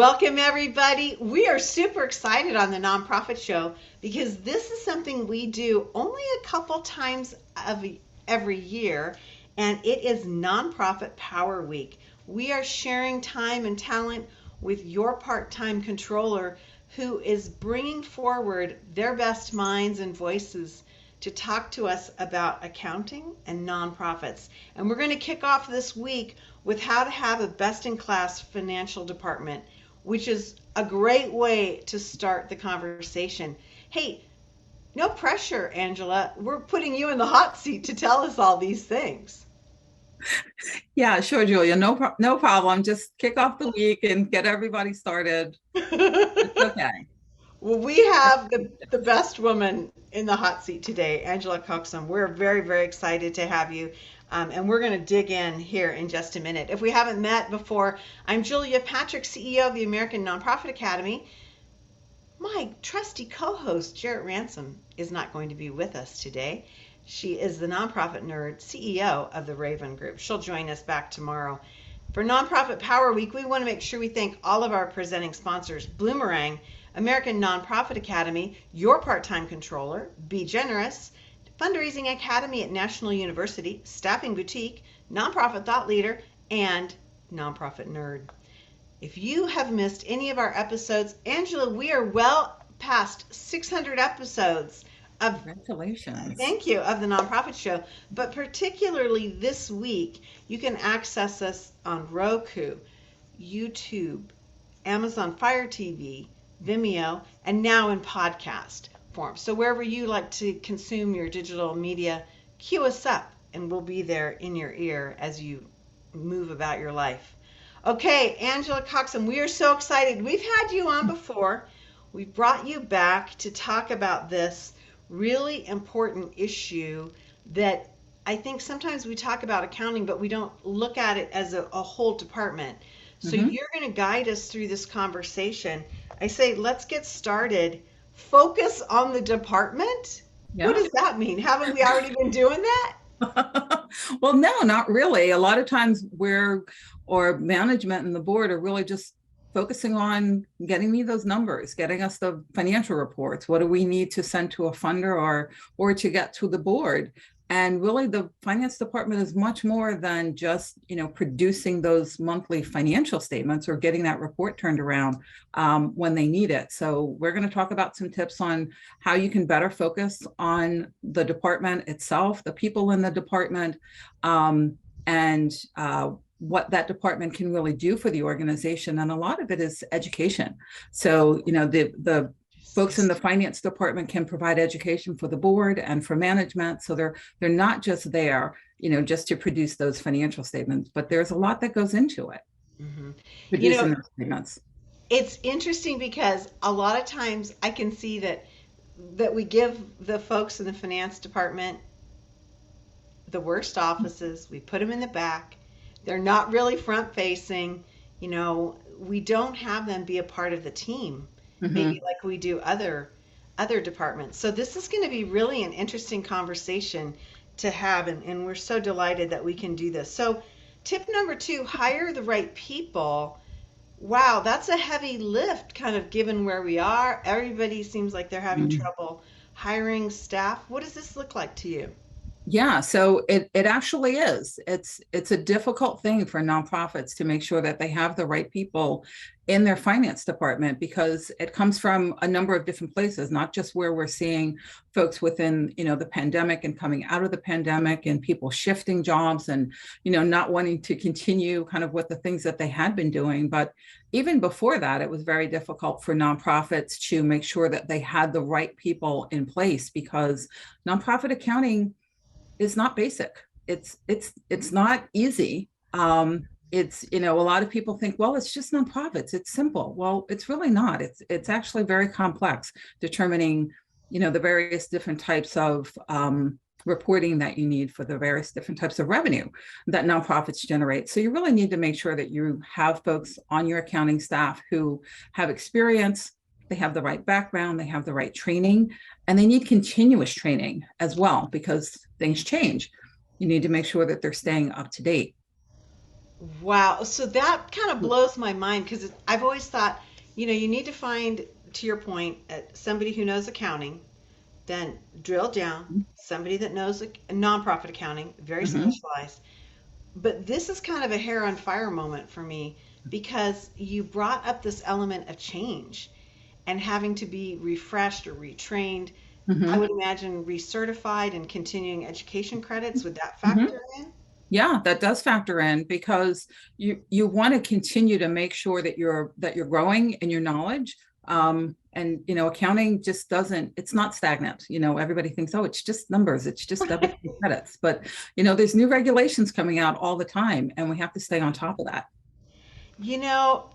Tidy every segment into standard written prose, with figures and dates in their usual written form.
Welcome, everybody. We are super excited on the Nonprofit Show because this is something we do only a couple times of every year, and it is Nonprofit Power Week. We are sharing time and talent with your part time controller who is bringing forward their best minds and voices to talk to us about accounting and nonprofits. And we're going to kick off this week with how to have a best in class financial department, which is a great way to start the conversation. Hey, no pressure, Angela. We're putting you in the hot seat to tell us all these things. Yeah, sure, Julia. No problem. Just kick off the week and get everybody started. It's okay. Well, we have the best woman in the hot seat today, Angela Coaxum. We're very, very excited to have you. And we're going to dig in here in just a minute. If we haven't met before, I'm Julia Patrick, CEO of the American Nonprofit Academy. My trusty co-host, Jarrett Ransom, is not going to be with us today. She is the nonprofit nerd CEO of the Raven Group. She'll join us back tomorrow. For Nonprofit Power Week, we want to make sure we thank all of our presenting sponsors: Bloomerang, American Nonprofit Academy, Your Part-Time Controller, Be Generous, Fundraising Academy at National University, Staffing Boutique, Nonprofit Thought Leader, and Nonprofit Nerd. If you have missed any of our episodes, Angela, we are well past 600 episodes of Congratulations. thank you of the Nonprofit Show, but particularly this week, you can access us on Roku, YouTube, Amazon Fire TV, Vimeo, and now in podcast form. So wherever you like to consume your digital media, cue us up and we'll be there in your ear as you move about your life. Okay, Angela Coxum, we are so excited. We've had you on before. We brought you back to talk about this really important issue that I think sometimes we talk about accounting, but we don't look at it as a whole department. So Hmm. you're going to guide us through this conversation. I say, let's get started. Focus on the department? What Yeah. does that mean? Haven't we already been doing that? Well, no, not really. A lot of times or management and the board are really just focusing on getting me those numbers, getting us the financial reports. What do we need to send to a funder or to get to the board? And really the finance department is much more than just, producing those monthly financial statements or getting that report turned around when they need it. So we're going to talk about some tips on how you can better focus on the department itself, the people in the department, and what that department can really do for the organization. And a lot of it is education. So, the folks in the finance department can provide education for the board and for management. So they're not just there, just to produce those financial statements, but there's a lot that goes into it, Mhm. You producing know, those statements. it's interesting because a lot of times I can see that we give the folks in the finance department the worst offices. We put them in the back. They're not really front facing. We don't have them be a part of the team, maybe Mm-hmm. like we do other departments. So this is going to be really an interesting conversation to have, and we're so delighted that we can do this. So tip number two, hire the right people. Wow, that's a heavy lift, kind of given where we are. Everybody seems like they're having trouble hiring staff. What does this look like to you? Yeah, so it actually is. It's a difficult thing for nonprofits to make sure that they have the right people in their finance department because it comes from a number of different places, not just where we're seeing folks within, the pandemic and coming out of the pandemic and people shifting jobs and, not wanting to continue kind of with the things that they had been doing. But even before that, it was very difficult for nonprofits to make sure that they had the right people in place because nonprofit accounting is not basic. It's not easy. It's a lot of people think, well, it's just nonprofits. It's simple. Well, it's really not. It's actually very complex, determining the various different types of reporting that you need for the various different types of revenue that nonprofits generate. So you really need to make sure that you have folks on your accounting staff who have experience, they have the right background, they have the right training, and they need continuous training as well because things change. You need to make sure that they're staying up to date. Wow. So that kind of blows my mind because I've always thought, you need to find, to your point, somebody who knows accounting, then drill down, somebody that knows nonprofit accounting, very Mhm. specialized. But this is kind of a hair on fire moment for me because you brought up this element of change and having to be refreshed or retrained. I Mhm. would imagine recertified and continuing education credits. Would that Mhm. factor in? Yeah, that does factor in because you want to continue to make sure that you're growing in your knowledge. And accounting just doesn't, it's not stagnant. Everybody thinks, oh, it's just numbers, it's just debits and credits. But there's new regulations coming out all the time, and we have to stay on top of that.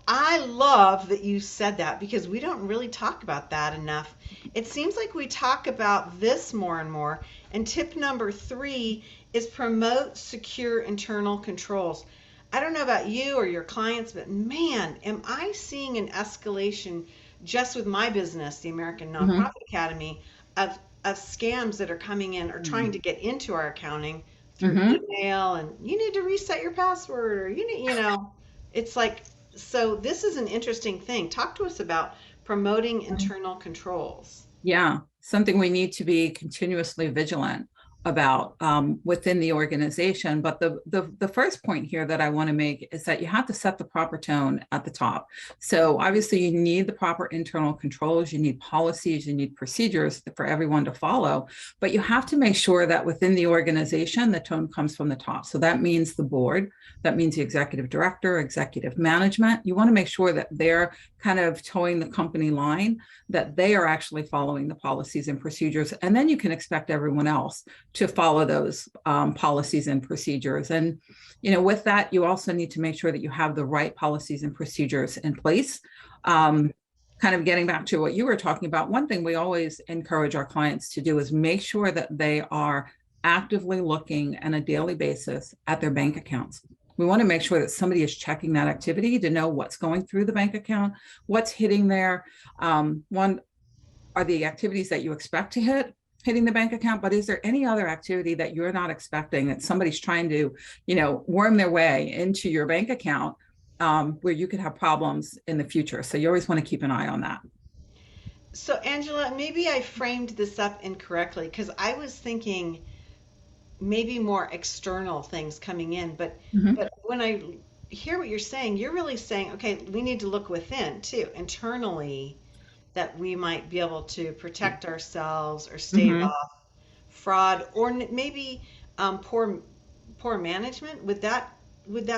I love that you said that because we don't really talk about that enough. It seems like we talk about this more and more. And tip number three is promote secure internal controls. I don't know about you or your clients, but man, am I seeing an escalation just with my business, the American Mhm. Nonprofit Academy, of scams that are coming in or trying to get into our accounting through Mhm. email and you need to reset your password or it's like, so this is an interesting thing. Talk to us about promoting internal controls. Yeah, something we need to be continuously vigilant about within the organization. But the first point here that I want to make is that you have to set the proper tone at the top. So obviously, you need the proper internal controls, you need policies, you need procedures for everyone to follow. But you have to make sure that within the organization, the tone comes from the top. So that means the board, that means the executive director, executive management. You want to make sure that they're kind of towing the company line, that they are actually following the policies and procedures. And then you can expect everyone else to follow those policies and procedures. And, with that, you also need to make sure that you have the right policies and procedures in place. Um, Kind of getting back to what you were talking about, one thing we always encourage our clients to do is make sure that they are actively looking on a daily basis at their bank accounts. We want to make sure that somebody is checking that activity to know what's going through the bank account, what's hitting there. One are the activities that you expect to hitting the bank account, but is there any other activity that you're not expecting that somebody's trying to, worm their way into your bank account, where you could have problems in the future? So you always want to keep an eye on that. So, Angela, maybe I framed this up incorrectly because I was thinking maybe more external things coming in, but Mm-hmm. when I hear what you're saying, you're really saying, okay, we need to look within too, internally, that we might be able to protect ourselves or stave Mm-hmm. off fraud or maybe poor management. Would that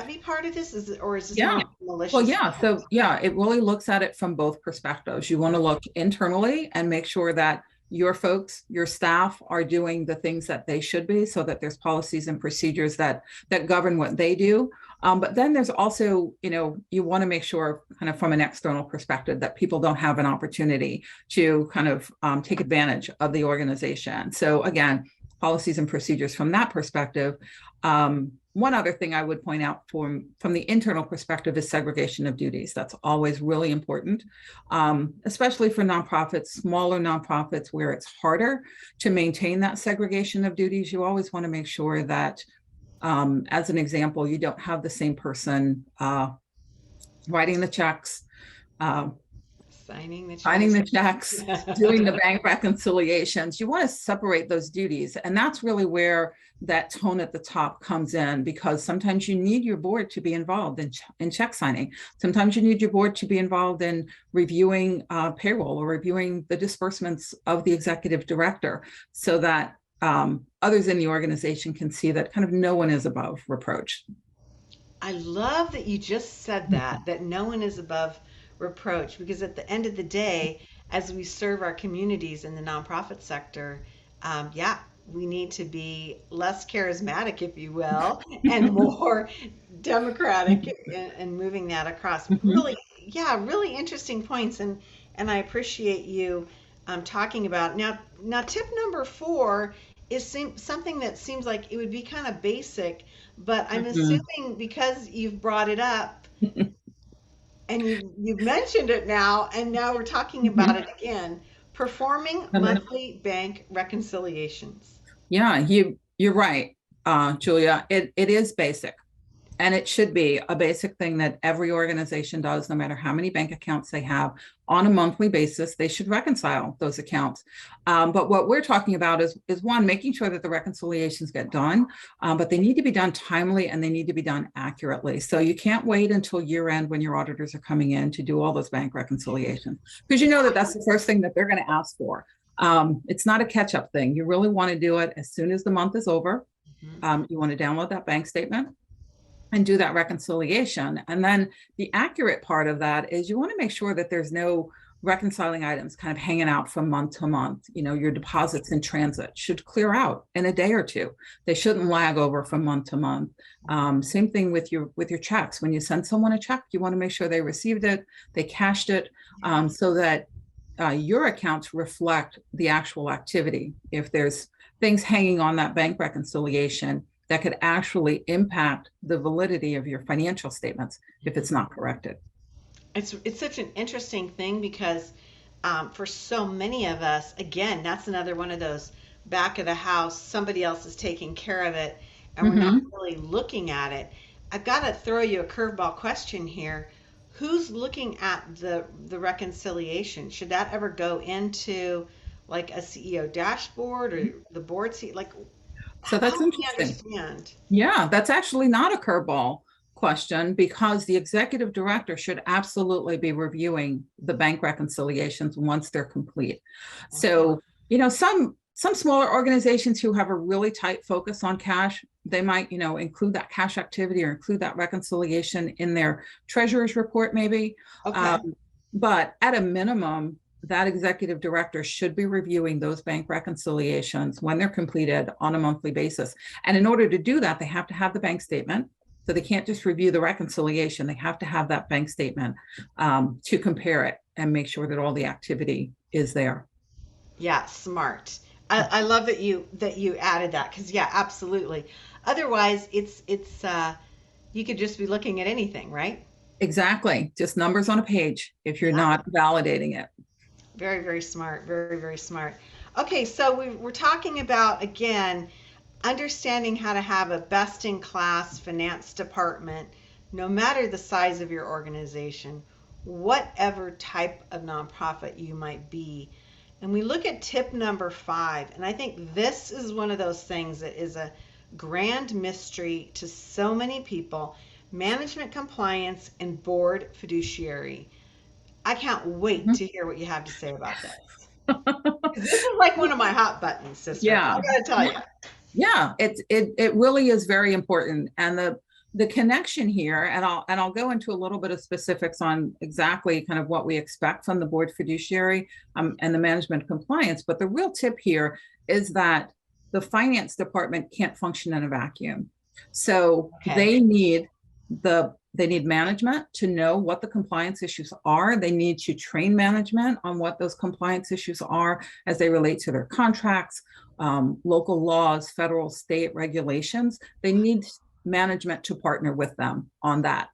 be part of this? Or is this more Yeah. Well, malicious yeah. intent? So, yeah, it really looks at it from both perspectives. You want to look internally and make sure that your folks, your staff are doing the things that they should be so that there's policies and procedures that govern what they do. But then there's also, you want to make sure kind of from an external perspective that people don't have an opportunity to kind of take advantage of the organization. So again, policies and procedures from that perspective. One other thing I would point out from the internal perspective is segregation of duties. That's always really important, especially for nonprofits, smaller nonprofits where it's harder to maintain that segregation of duties. You always want to make sure that, as an example, you don't have the same person writing the checks, uh, Signing the signing checks. the checks, doing the bank reconciliations. You want to separate those duties. And that's really where that tone at the top comes in, because sometimes you need your board to be involved in check signing. Sometimes you need your board to be involved in reviewing payroll or reviewing the disbursements of the executive director so that others in the organization can see that kind of no one is above reproach. I love that you just said that no one is above reproach, because at the end of the day, as we serve our communities in the nonprofit sector, yeah, we need to be less charismatic, if you will, and more democratic and moving that across. Mhm. Really, yeah, really interesting points, and I appreciate you talking about now. Now, tip number four is something that seems like it would be kind of basic, but I'm Mhm. assuming because you've brought it up and you've mentioned it now, and now we're talking about Mhm. it again, performing monthly bank reconciliations. Yeah, you're right, Julia. It is basic. And it should be a basic thing that every organization does, no matter how many bank accounts they have on a monthly basis. They should reconcile those accounts. But what we're talking about is one, making sure that the reconciliations get done, but they need to be done timely and they need to be done accurately. So you can't wait until year end when your auditors are coming in to do all those bank reconciliations, because you know that that's the first thing that they're going to ask for. It's not a catch up thing. You really want to do it as soon as the month is over. You want to download that bank statement and do that reconciliation. And then the accurate part of that is you want to make sure that there's no reconciling items kind of hanging out from month to month. You know, your deposits in transit should clear out in a day or two. They shouldn't lag over from month to month. Same thing with your checks. When you send someone a check, you want to make sure they received it, they cashed it, so that your accounts reflect the actual activity. If there's things hanging on that bank reconciliation that could actually impact the validity of your financial statements if it's not corrected. It's such an interesting thing because for so many of us, again, that's another one of those back of the house, somebody else is taking care of it, and we're not really looking at it. I've got to throw you a curveball question here. Who's looking at the reconciliation? Should that ever go into like a CEO dashboard or the board seat? Like, So that's help me interesting. understand. Yeah, that's actually not a curveball question, because the executive director should absolutely be reviewing the bank reconciliations once they're complete. Okay. So, you know, some smaller organizations who have a really tight focus on cash, they might, you know, include that cash activity or include that reconciliation in their treasurer's report, maybe. Okay. But at a minimum, that executive director should be reviewing those bank reconciliations when they're completed on a monthly basis. And in order to do that, they have to have the bank statement. So they can't just review the reconciliation. They have to have that bank statement to compare it and make sure that all the activity is there. Yeah, smart. I love that you added that because yeah, absolutely. Otherwise, it's you could just be looking at anything, right? Exactly. Just numbers on a page if you're Yeah. not validating it. Very, very smart. Very, very smart. Okay, so we're talking about again understanding how to have a best in class finance department, no matter the size of your organization, whatever type of nonprofit you might be. And we look at tip number 5, and I think this is one of those things that is a grand mystery to so many people: management compliance and board fiduciary. I can't wait to hear what you have to say about this. 'Cause this is like one of my hot buttons, sister. I Yeah. gotta tell you. Yeah, it really is very important. And the connection here, and I'll go into a little bit of specifics on exactly kind of what we expect from the board fiduciary and the management compliance. But the real tip here is that the finance department can't function in a vacuum. So Okay. they need management to know what the compliance issues are. They need to train management on what those compliance issues are as they relate to their contracts, local laws, federal, state regulations. They need management to partner with them on that,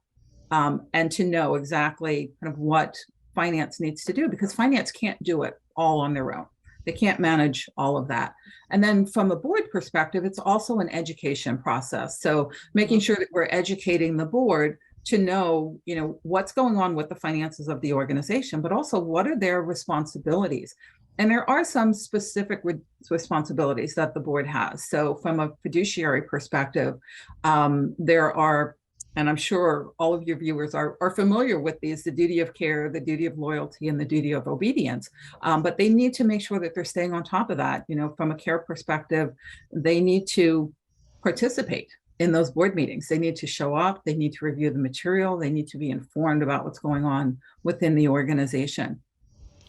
and to know exactly kind of what finance needs to do, because finance can't do it all on their own. They can't manage all of that. And then from a board perspective, it's also an education process. So making sure that we're educating the board to know, you know, what's going on with the finances of the organization, but also what are their responsibilities. And there are some specific responsibilities that the board has. So from a fiduciary perspective, there are, and I'm sure all of your viewers are familiar with these: the duty of care, the duty of loyalty, and the duty of obedience. But they need to make sure that they're staying on top of that. You know, from a care perspective, they need to participate in those board meetings. They need to show up, they need to review the material, they need to be informed about what's going on within the organization.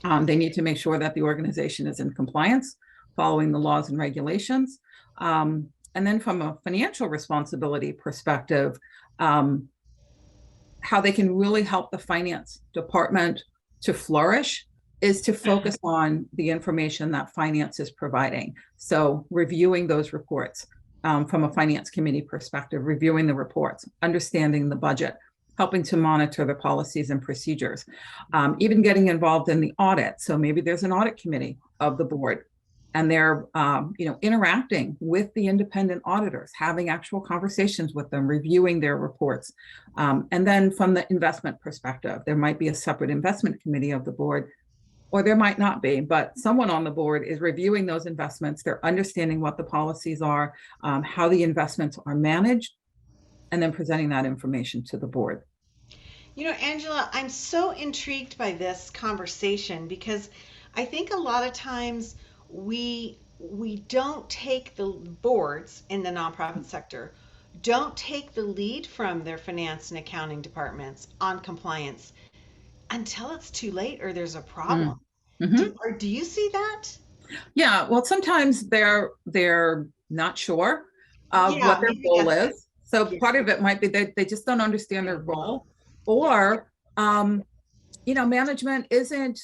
They need to make sure that the organization is in compliance, following the laws and regulations. And then from a financial responsibility perspective, how they can really help the finance department to flourish is to focus on the information that finance is providing. So reviewing those reports from a finance committee perspective, reviewing the reports, understanding the budget, helping to monitor the policies and procedures, even getting involved in the audit. So maybe there's an audit committee of the board and they're interacting with the independent auditors, having actual conversations with them, reviewing their reports. And then from the investment perspective, there might be a separate investment committee of the board, or there might not be, but someone on the board is reviewing those investments. They're understanding what the policies are, how the investments are managed, and then presenting that information to the board. Angela, I'm so intrigued by this conversation because I think a lot of times we don't take the boards in the nonprofit sector don't take the lead from their finance and accounting departments on compliance until it's too late or there's a problem. Mm-hmm. Do you see that? Yeah, well, sometimes they're not sure of Yeah, what their maybe role that's it. is. So Yeah. part of it might be that they just don't understand their role, or management isn't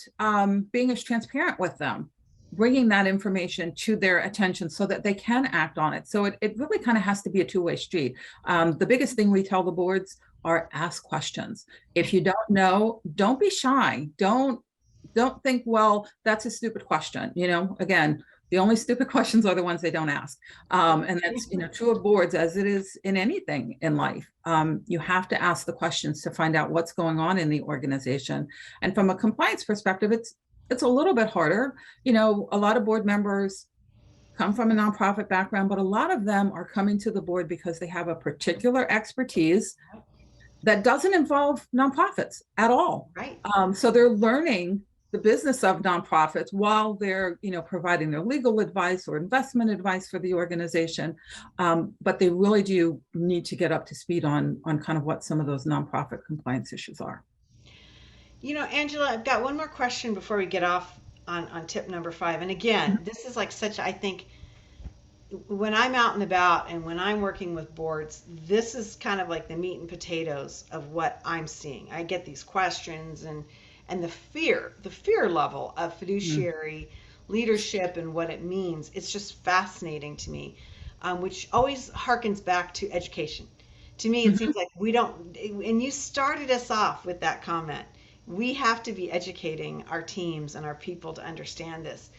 being as transparent with them, bringing that information to their attention so that they can act on it. So it really kind of has to be a two-way street. The biggest thing we tell the boards are ask questions. If you don't know, don't be shy. Don't think, well, that's a stupid question. Again, the only stupid questions are the ones they don't ask. And that's, true of boards as it is in anything in life. You have to ask the questions to find out what's going on in the organization. And from a compliance perspective, it's a little bit harder. A lot of board members come from a nonprofit background, but a lot of them are coming to the board because they have a particular expertise that doesn't involve nonprofits at all. Right. So they're learning the business of nonprofits while they're providing their legal advice or investment advice for the organization, but they really do need to get up to speed on kind of what some of those nonprofit compliance issues are. Angela, I've got one more question before we get off on tip number 5. And again, this is like such, I think, when I'm out and about and when I'm working with boards, this is kind of like the meat and potatoes of what I'm seeing. I get these questions and the fear level of fiduciary leadership and what it means. It's just fascinating to me, which always harkens back to education. To me, it seems like we don't, and you started us off with that comment. We have to be educating our teams and our people to understand this.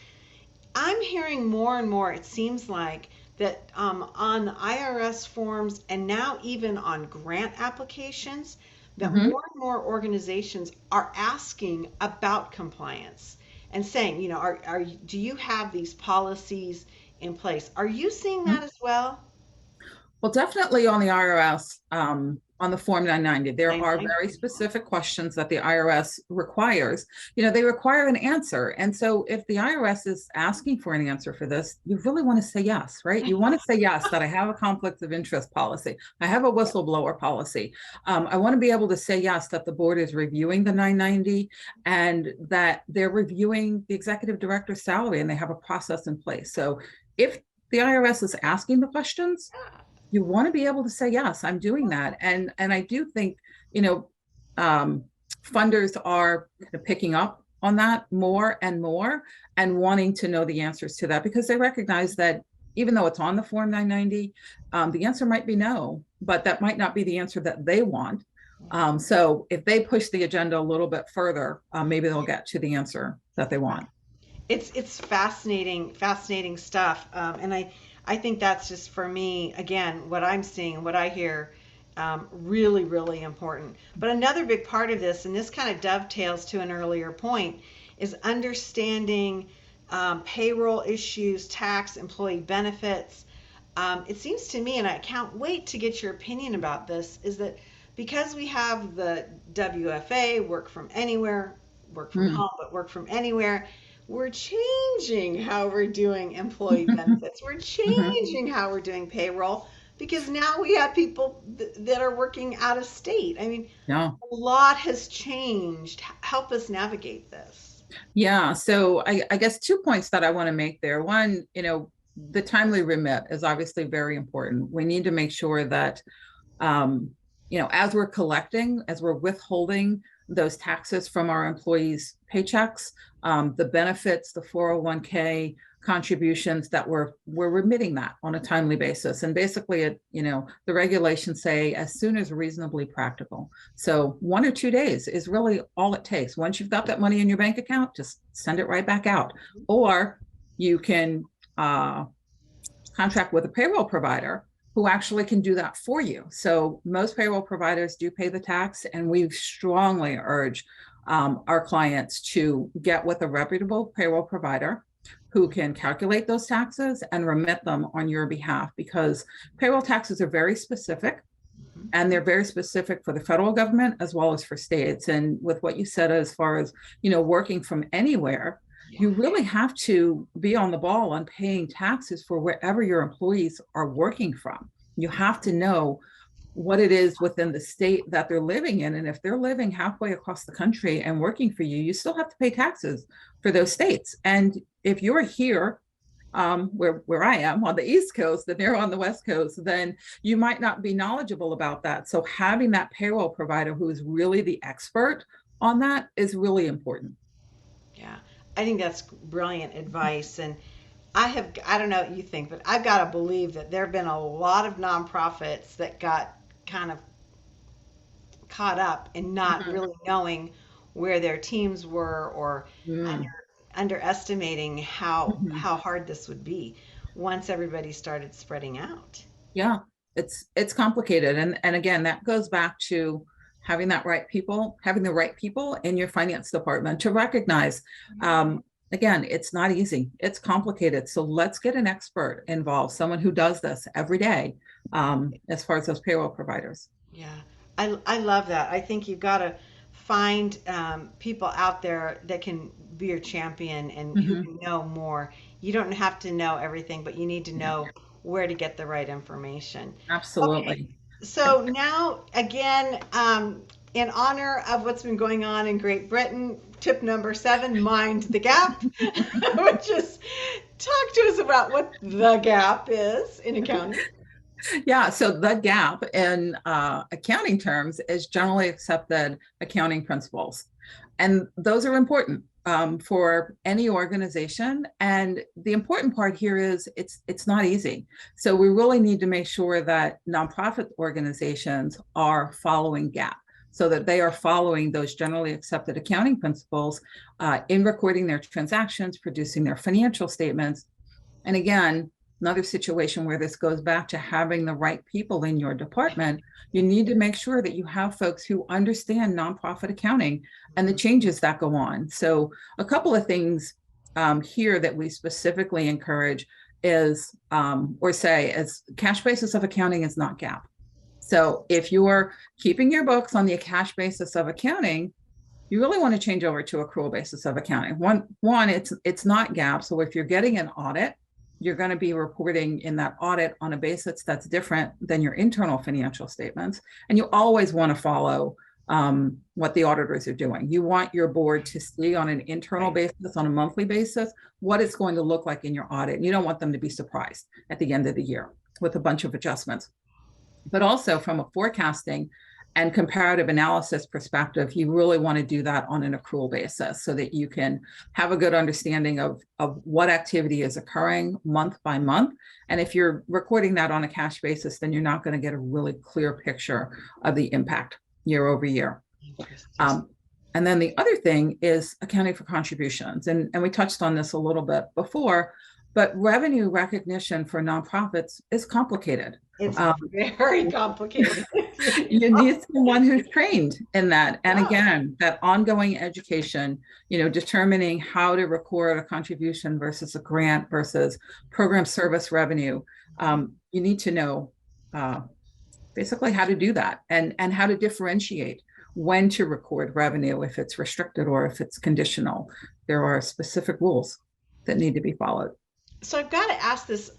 I'm hearing more and more, it seems like, that on IRS forms and now even on grant applications, that Mm-hmm. more and more organizations are asking about compliance and saying, do you have these policies in place? Are you seeing that as well? Well, definitely on the IRS, on the Form 990, there are 990. very specific questions that the IRS requires. They require an answer. And so if the IRS is asking for an answer for this, you really want to say yes, right? You want to say yes, that I have a conflict of interest policy. I have a whistleblower policy. I want to be able to say yes, that the board is reviewing the 990 and that they're reviewing the executive director's salary and they have a process in place. So if the IRS is asking the questions, you want to be able to say, yes, I'm doing that. And I do think, funders are kind of picking up on that more and more and wanting to know the answers to that because they recognize that even though it's on the Form 990, the answer might be no, but that might not be the answer that they want. So if they push the agenda a little bit further, maybe they'll get to the answer that they want. It's fascinating stuff. And I think that's just for me, again, what I'm seeing, what I hear, really, really important. But another big part of this, and this kind of dovetails to an earlier point, is understanding payroll issues, tax, employee benefits. It seems to me, and I can't wait to get your opinion about this, is that because we have the WFA, work from anywhere, work from home, but work from anywhere, we're changing how we're doing employee benefits. We're changing how we're doing payroll because now we have people that are working out of state. I mean, Yeah. a lot has changed. Help us navigate this. Yeah. So I guess 2 points that I want to make there. One, the timely remit is obviously very important. We need to make sure that, as we're collecting, as we're withholding those taxes from our employees' paychecks, the benefits, the 401k contributions, that we're remitting that on a timely basis. And basically, the regulations say as soon as reasonably practical. So 1 or 2 days is really all it takes. Once you've got that money in your bank account, just send it right back out. Or you can contract with a payroll provider who actually can do that for you. So most payroll providers do pay the tax, and we strongly urge our clients to get with a reputable payroll provider who can calculate those taxes and remit them on your behalf, because payroll taxes are very specific, and they're very specific for the federal government as well as for states. And with what you said, as far as, working from anywhere, you really have to be on the ball on paying taxes for wherever your employees are working from. You have to know what it is within the state that they're living in. And if they're living halfway across the country and working for you, you still have to pay taxes for those states. And if you're here, where I am on the East Coast and they're on the West Coast, then you might not be knowledgeable about that. So having that payroll provider who is really the expert on that is really important. Yeah, I think that's brilliant advice. And I don't know what you think, but I've got to believe that there have been a lot of nonprofits that got kind of caught up in not Mhm. really knowing where their teams were, or Mm. underestimating Mhm. how hard this would be once everybody started spreading out. Yeah, it's complicated, and again, that goes back to having the right people in your finance department to recognize. Again, it's not easy, it's complicated. So let's get an expert involved, someone who does this every day, as far as those payroll providers. Yeah, I love that. I think you've got to find people out there that can be your champion and who Mhm. can know more. You don't have to know everything, but you need to Yeah, know where to get the right information. Okay, absolutely. so now again, in honor of what's been going on in Great Britain, tip number 7, mind the gap, which is talk to us about what the gap is in accounting. Yeah, so the gap in accounting terms is generally accepted accounting principles. And those are important for any organization. And the important part here is it's not easy. So we really need to make sure that nonprofit organizations are following gap, so that they are following those generally accepted accounting principles in recording their transactions, producing their financial statements. And again, another situation where this goes back to having the right people in your department, you need to make sure that you have folks who understand nonprofit accounting and the changes that go on. So, a couple of things here that we specifically encourage is, or say, is cash basis of accounting is not GAAP. So, if you're keeping your books on the cash basis of accounting, you really want to change over to accrual basis of accounting. One, it's not GAAP. So if you're getting an audit, you're going to be reporting in that audit on a basis that's different than your internal financial statements. And you always want to follow what the auditors are doing. You want your board to see on an internal Right. basis, on a monthly basis, what it's going to look like in your audit. And you don't want them to be surprised at the end of the year with a bunch of adjustments. But also from a forecasting and comparative analysis perspective, you really want to do that on an accrual basis so that you can have a good understanding of what activity is occurring month by month. And if you're recording that on a cash basis, then you're not going to get a really clear picture of the impact year over year. Interesting. Um, and then the other thing is accounting for contributions. And we touched on this a little bit before, but revenue recognition for nonprofits is complicated. It's Um, very complicated. you need someone who's trained in that. And Yeah. again, that ongoing education, determining how to record a contribution versus a grant versus program service revenue. You need to know uh, basically how to do that, and how to differentiate when to record revenue, if it's restricted or if it's conditional. There are specific rules that need to be followed. So I've got to ask this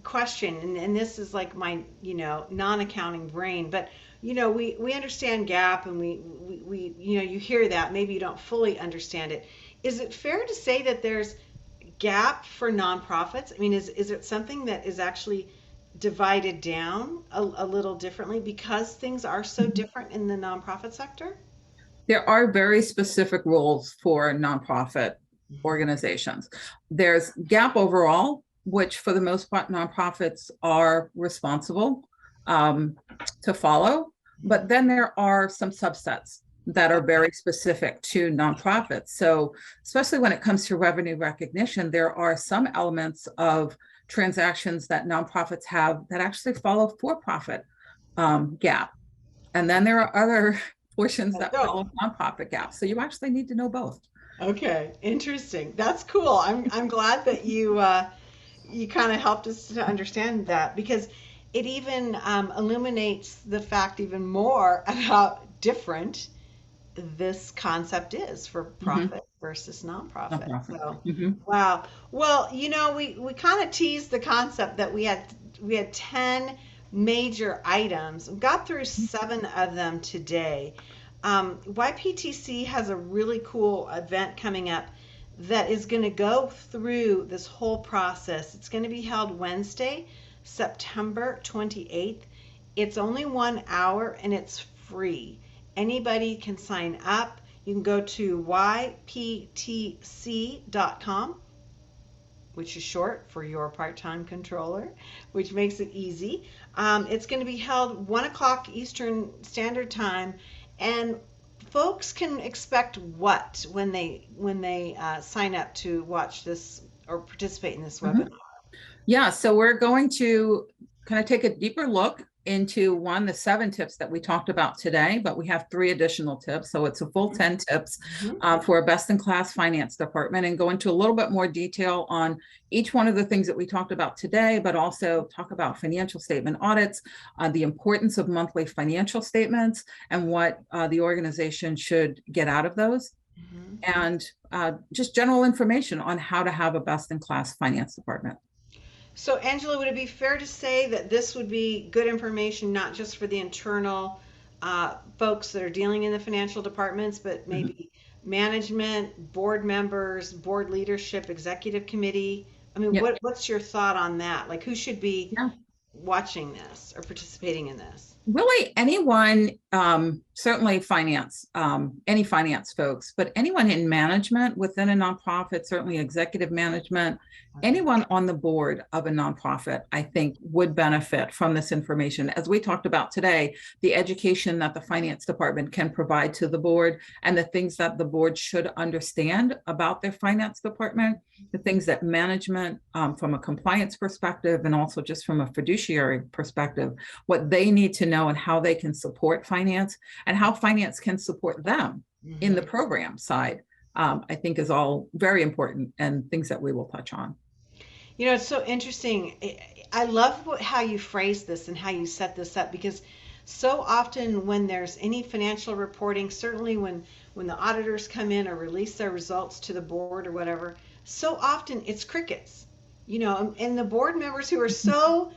question, and this is like my, non-accounting brain, but we understand gap, and we you hear that, maybe you don't fully understand it. Is it fair to say that there's gap for nonprofits? I mean, is it something that is actually divided down a little differently because things are so different in the nonprofit sector? There are very specific rules for nonprofit Mhm. organizations. There's GAAP overall, which for the most part nonprofits are responsible to follow. But then there are some subsets that are very specific to nonprofits. So, especially when it comes to revenue recognition, there are some elements of transactions that nonprofits have that actually follow for-profit GAAP. And then there are other portions that Oh, follow nonprofit GAAP. So you actually need to know both. okay, interesting. That's cool. I'm glad that you kind of helped us to understand that because it even illuminates the fact even more about different this concept is for Mm-hmm. profit versus nonprofit. Nonprofit. So, Mm-hmm. wow. Well, we kind of teased the concept that we had 10 major items. We got through 7 of them today. YPTC has a really cool event coming up that is going to go through this whole process. It's going to be held Wednesday, September 28th. It's only 1 hour and it's free. Anybody can sign up. You can go to yptc.com, which is short for your part-time controller, which makes it easy. It's going to be held 1 o'clock Eastern Standard Time, and folks can expect what when they sign up to watch this or participate in this Mm-hmm. webinar. Yeah, so we're going to kind of take a deeper look into the 7 tips that we talked about today, but we have 3 additional tips. So it's a full 10 tips Mhm. for a best-in-class finance department, and go into a little bit more detail on each one of the things that we talked about today, but also talk about financial statement audits, the importance of monthly financial statements, and what the organization should get out of those, Mhm. and just general information on how to have a best-in-class finance department. So, Angela, would it be fair to say that this would be good information not just for the internal folks that are dealing in the financial departments, but Mhm. maybe management, board members, board leadership, executive committee? I mean, Yeah. what's your thought on that? Like, who should be Yeah. watching this or participating in this? Really anyone, certainly finance, any finance folks, but anyone in management within a nonprofit, certainly executive management, Okay. anyone on the board of a nonprofit, I think would benefit from this information. As we talked about today, the education that the finance department can provide to the board, and the things that the board should understand about their finance department, the things that management, from a compliance perspective, and also just from a fiduciary perspective, what they need to know and how they can support finance, and how finance can support them in the Mhm. program side, I think is all very important and things that we will touch on. It's so interesting. I love how you phrase this and how you set this up because so often when there's any financial reporting, certainly when the auditors come in or release their results to the board or whatever, so often it's crickets. And the board members who are so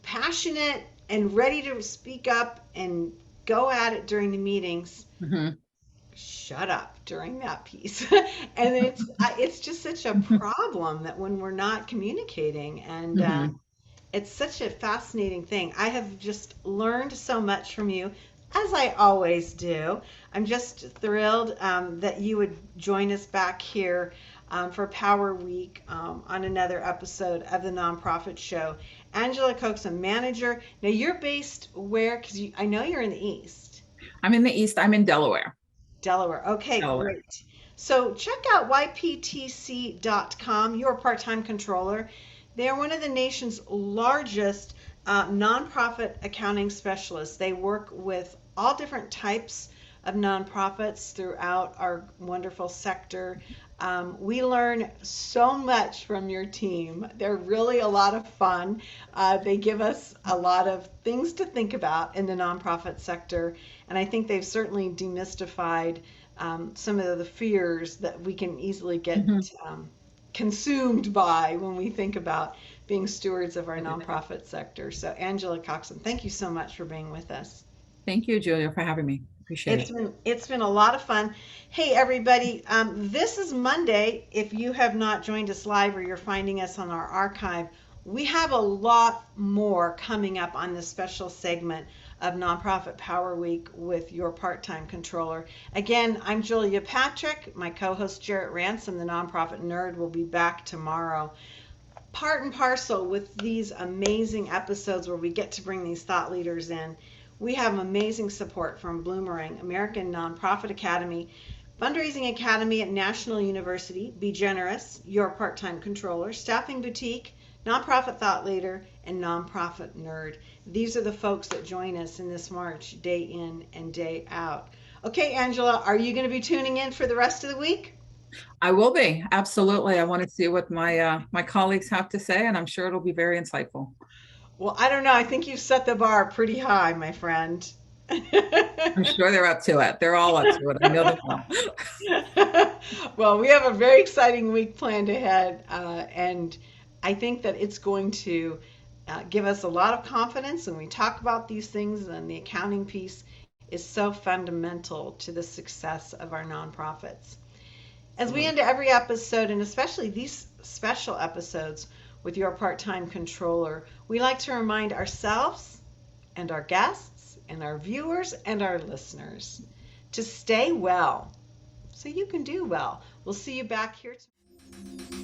passionate and ready to speak up and go at it during the meetings Mhm. shut up during that piece. And it's just such a problem that when we're not communicating, and Mhm. it's such a fascinating thing. I have just learned so much from you, as I always do. I'm just thrilled that you would join us back here for Power Week on another episode of the Nonprofit Show. Angela Coaxum, manager. Now you're based where? Because I know you're in the East. I'm in the East. I'm in Delaware. Delaware. Okay, Delaware. great. So check out yptc.com, your part-time controller. They are one of the nation's largest nonprofit accounting specialists. They work with all different types of nonprofits throughout our wonderful sector. We learn so much from your team. They're really a lot of fun. They give us a lot of things to think about in the nonprofit sector, and I think they've certainly demystified some of the fears that we can easily get Mhm. consumed by when we think about being stewards of our nonprofit sector. So, Angela Coxon, thank you so much for being with us. Thank you, Julia, for having me. Appreciate it. It's been a lot of fun. Hey everybody, this is Monday. If you have not joined us live or you're finding us on our archive, we have a lot more coming up on this special segment of Nonprofit Power Week with your part-time controller. Again, I'm Julia Patrick. My co-host Jarrett Ransom, the nonprofit nerd, will be back tomorrow. Part and parcel with these amazing episodes where we get to bring these thought leaders in, We have amazing support from Bloomerang, American Nonprofit Academy, Fundraising Academy at National University, Be Generous, Your Part-Time Controller, Staffing Boutique, Nonprofit Thought Leader, and Nonprofit Nerd. These are the folks that join us in this march day in and day out. Okay, Angela, are you going to be tuning in for the rest of the week? I will be. Absolutely. I want to see what my colleagues have to say, and I'm sure it'll be very insightful. Well, I don't know. I think you've set the bar pretty high, my friend. I'm sure they're up to it. They're all up to it. I know them well. Well, we have a very exciting week planned ahead, and I think that it's going to give us a lot of confidence when we talk about these things. And the accounting piece is so fundamental to the success of our nonprofits. As we Absolutely. end every episode, and especially these special episodes with your part time controller, we like to remind ourselves and our guests and our viewers and our listeners to stay well so you can do well. We'll see you back here tomorrow.